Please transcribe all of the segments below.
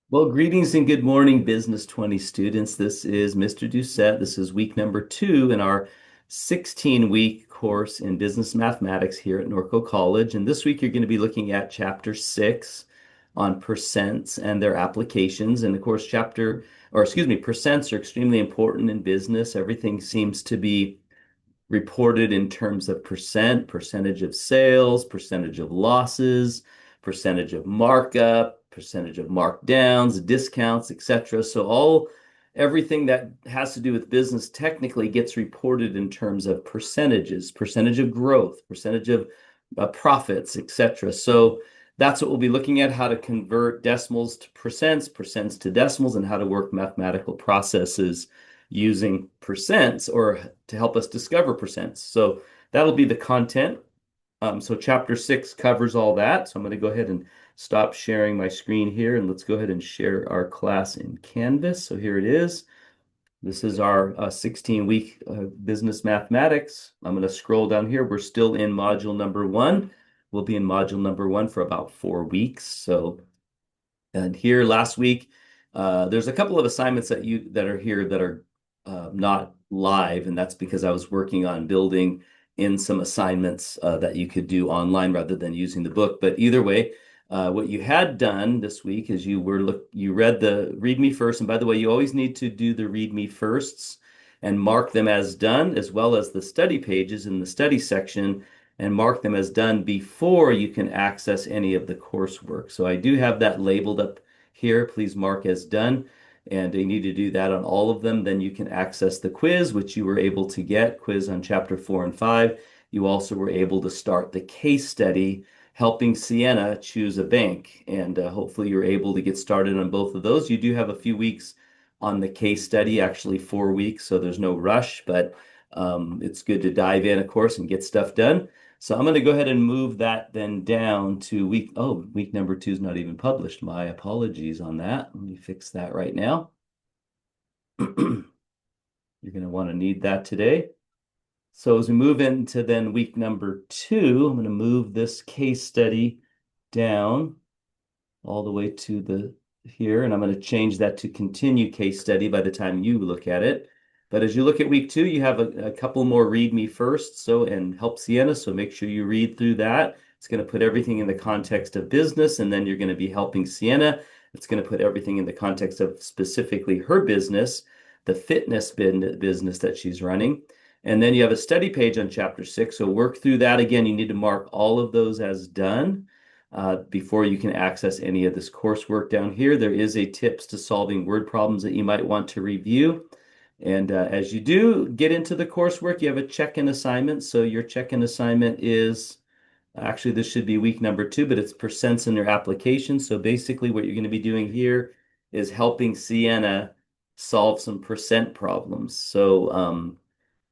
Well, greetings and good morning, Business 20 students. This is Mr. Doucette. This is week number 2 in our 16-week course in business mathematics here at Norco College. And this week you're going to be looking at chapter 6 on percents and their applications. And of course, percents are extremely important in business. Everything seems to be reported in terms of percentage of sales, percentage of losses, percentage of markup, percentage of markdowns, discounts, etc. So everything that has to do with business technically gets reported in terms of percentages, percentage of growth, percentage of profits, etc. So that's what we'll be looking at, how to convert decimals to percents, percents to decimals, and how to work mathematical processes using percents or to help us discover percents. So that'll be the content. So chapter 6 covers all that. So I'm going to go ahead and stop sharing my screen here and let's go ahead and share our class in Canvas. So here it is. This is our 16-week business mathematics. I'm going to scroll down here. We're still in module number 1. We'll be in module number 1 for about 4 weeks. So, and here last week, there's a couple of assignments that are here that are not live, and that's because I was working on building in some assignments that you could do online rather than using the book. But either way, what you had done this week is you read the read me first, and by the way, you always need to do the read me firsts and mark them as done, as well as the study pages in the study section, and mark them as done before you can access any of the coursework. So I do have that labeled up here. Please mark as done. And you need to do that on all of them. Then you can access the quiz, which you were able to get, quiz on chapter 4 and 5. You also were able to start the case study, helping Sienna choose a bank. And hopefully you're able to get started on both of those. You do have a few weeks on the case study, actually 4 weeks, so there's no rush, but it's good to dive in, of course, and get stuff done. So I'm going to go ahead and move that then down to week number 2 is not even published. My apologies on that. Let me fix that right now. You're going to want to need that today. So as we move into then week number 2, I'm going to move this case study down all the way to the here, and I'm going to change that to continue case study by the time you look at it. But as you look at week 2, you have a couple more read me first, and help Sienna. So make sure you read through that. It's going to put everything in the context of business, and then you're going to be helping Sienna. It's going to put everything in the context of specifically her business, the fitness business that she's running. And then you have a study page on chapter 6. So work through that. Again, you need to mark all of those as done before you can access any of this coursework down here. There is a tips to solving word problems that you might want to review. And as you do get into the coursework, you have a check-in assignment. So your check-in assignment is, actually this should be week number 2, but it's percents in their application. So basically what you're going to be doing here is helping Sienna solve some percent problems. So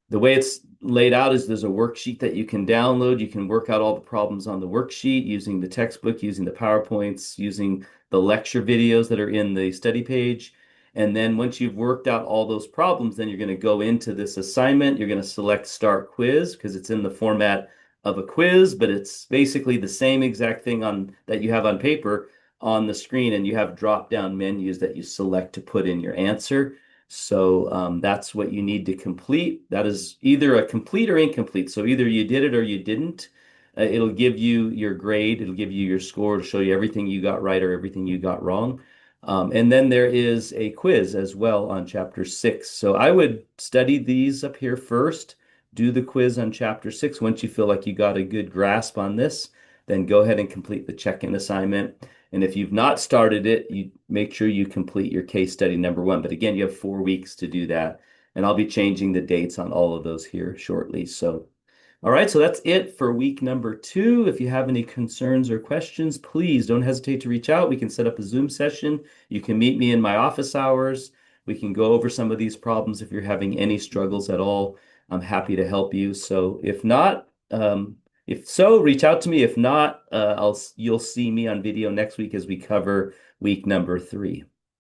the way it's laid out is there's a worksheet that you can download. You can work out all the problems on the worksheet using the textbook, using the PowerPoints, using the lecture videos that are in the study page. And then once you've worked out all those problems, then you're going to go into this assignment. You're going to select Start Quiz because it's in the format of a quiz, but it's basically the same exact thing that you have on paper on the screen, and you have drop-down menus that you select to put in your answer. So that's what you need to complete. That is either a complete or incomplete. So either you did it or you didn't. It'll give you your grade. It'll give you your score to show you everything you got right or everything you got wrong. And then there is a quiz as well on chapter 6. So I would study these up here first, do the quiz on chapter 6. Once you feel like you got a good grasp on this, then go ahead and complete the check-in assignment. And if you've not started it, you make sure you complete your case study number 1. But again, you have 4 weeks to do that. And I'll be changing the dates on all of those here shortly. So, all right, so that's it for week number 2. If you have any concerns or questions, please don't hesitate to reach out. We can set up a Zoom session. You can meet me in my office hours. We can go over some of these problems if you're having any struggles at all. I'm happy to help you. So if so, reach out to me. If not, you'll see me on video next week as we cover week number 3.